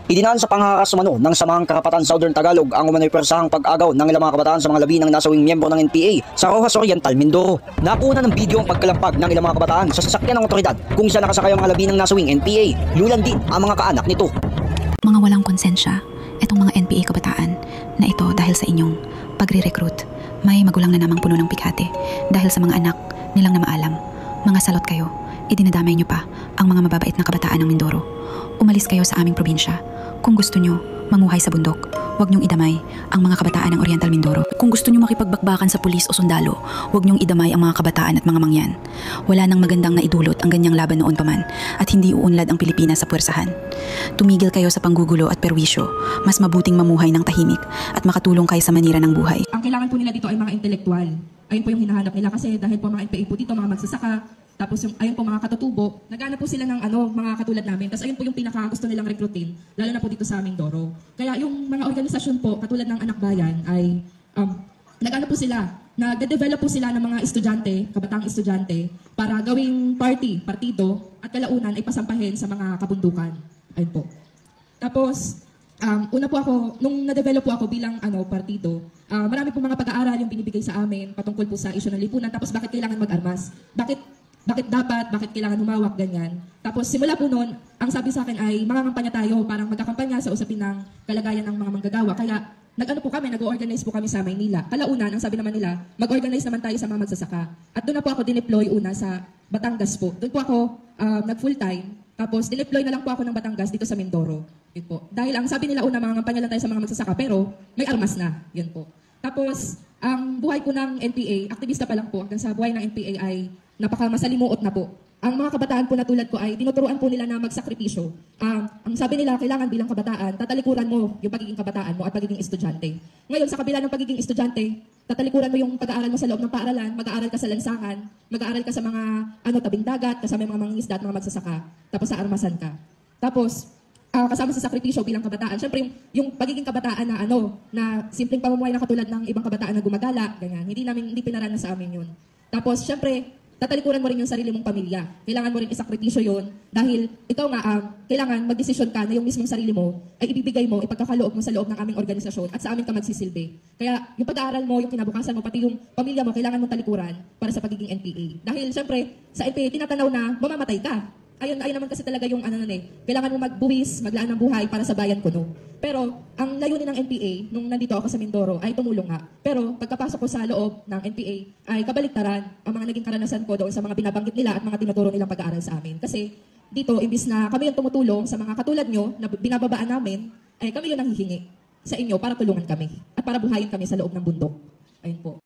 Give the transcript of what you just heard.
Idinaan sa pangharas umano ng Samahang Karapatan Southern Tagalog ang umano'y persahang pag-agaw ng ilang mga kabataan sa mga labi ng nasawing miyembro ng NPA sa Roxas Oriental, Mindoro. Nakuha ng video ang pagkalampag ng ilang mga kabataan sa sasakyan ng otoridad kung saan nakasakay ang mga labi ng nasawing NPA. Lulan din ang mga kaanak nito. Mga walang konsensya, itong mga NPA kabataan na ito dahil sa inyong pagre-recruit. May magulang na namang puno ng pikate dahil sa mga anak nilang na maalam. Mga salot kayo, idinadamay nyo pa ang mga mababait na kabataan ng Mindoro. Umalis kayo sa aming probinsya. Kung gusto nyo mamuhay sa bundok, huwag nyong idamay ang mga kabataan ng Oriental Mindoro. Kung gusto nyo makipagbakbakan sa pulis o sundalo, huwag nyong idamay ang mga kabataan at mga mangyan. Wala nang magandang naidulot ang ganyang laban noon paman at hindi uunlad ang Pilipinas sa puwersahan. Tumigil kayo sa panggugulo at perwisyo. Mas mabuting mamuhay ng tahimik at makatulong kayo sa manira ng buhay. Ang kailangan po nila dito ay mga intelektual. Ayun po yung hinahanap nila kasi dahil po mga NPA po dito, mga magsasaka, tapos yung ayun po mga katutubo, naghanap po sila ng mga katulad namin. Tapos ayun po yung pinaka gusto nilang rekrutin, lalo na po dito sa aming Mindoro. Kaya yung mga organisasyon po, katulad ng Anak Bayan, ay naghanap po sila, nagde-develop po sila ng mga estudyante, kabataang estudyante, para gawing partido, at kalaunan ay pasampahin sa mga kabundukan. Ayun po. Tapos, una po ako, nung na-develop po ako bilang partido, marami po mga pag-aaral yung binibigay sa amin patungkol po sa isyu ng lipunan. Tapos bakit kailangan mag-armas? Bakit kailangan humawak, ganyan. Tapos simula po noon, ang sabi sa akin ay mangangampanya tayo, parang magkakampanya sa usapin ng kalagayan ng mga manggagawa. Kaya nag-organize po kami sa Maynila. Kalaunan, ang sabi naman nila, mag-organize naman tayo sa mga magsasaka. At doon na po ako dineploy una sa Batangas po. Doon po ako nag-full-time. Tapos dineploy na lang po ako ng Batangas dito sa Mindoro. Yun po. Dahil ang sabi nila una, mangangampanya lang tayo sa mga magsasaka, pero may armas na. Yun po. Tapos, ang buhay po ng NPA, aktivista pa lang po, hanggang sa buhay ng NPA ay napakamasalimuot na po. Ang mga kabataan po na tulad ko ay tinuturuan po nila na magsakripisyo. Ang sabi nila, kailangan bilang kabataan, tatalikuran mo yung pagiging kabataan mo at pagiging estudyante. Ngayon, sa kabila ng pagiging estudyante, tatalikuran mo yung pag-aaral mo sa loob ng paaralan, mag-aaral ka sa lansangan, mag-aaral ka sa mga tabing dagat, kasama yung mga mangingisda at mga magsasaka, tapos sa armasan ka. Tapos, kasama sa sakripisyo bilang kabataan. Siyempre, yung pagiging kabataan na na simpleng pamumuhay na katulad ng ibang kabataan na gumagala, ganyan. Hindi pinaranas sa amin yun. Tapos, siyempre, tatalikuran mo rin yung sarili mong pamilya. Kailangan mo rin isakripisyo yun dahil ikaw nga, kailangan magdesisyon ka na yung mismong sarili mo ay ibibigay mo, ipagkakaloob mo sa loob ng aming organisasyon at sa amin ka magsisilbi. Kaya yung pag-aaral mo, yung kinabukasan mo, pati yung pamilya mo, kailangan mong talikuran para sa pagiging NPA. Dahil siyempre, sa NPA, tinatanaw na mamamatay ka. Ayun naman kasi talaga yung kailangan mo magbuwis, maglaan ng buhay para sa bayan ko, no? Pero, ang layunin ng NPA, nung nandito ako sa Mindoro, ay tumulong nga. Pero, pagkapasok ko sa loob ng NPA, ay kabaliktaran ang mga naging karanasan ko doon sa mga binabanggit nila at mga tinuturo nilang pag-aaral sa amin. Kasi, dito, imbis na kami yung tumutulong sa mga katulad nyo, na binababaan namin, ay kami yung nanghihingi sa inyo para tulungan kami. At para buhayin kami sa loob ng bundok. Ayun po.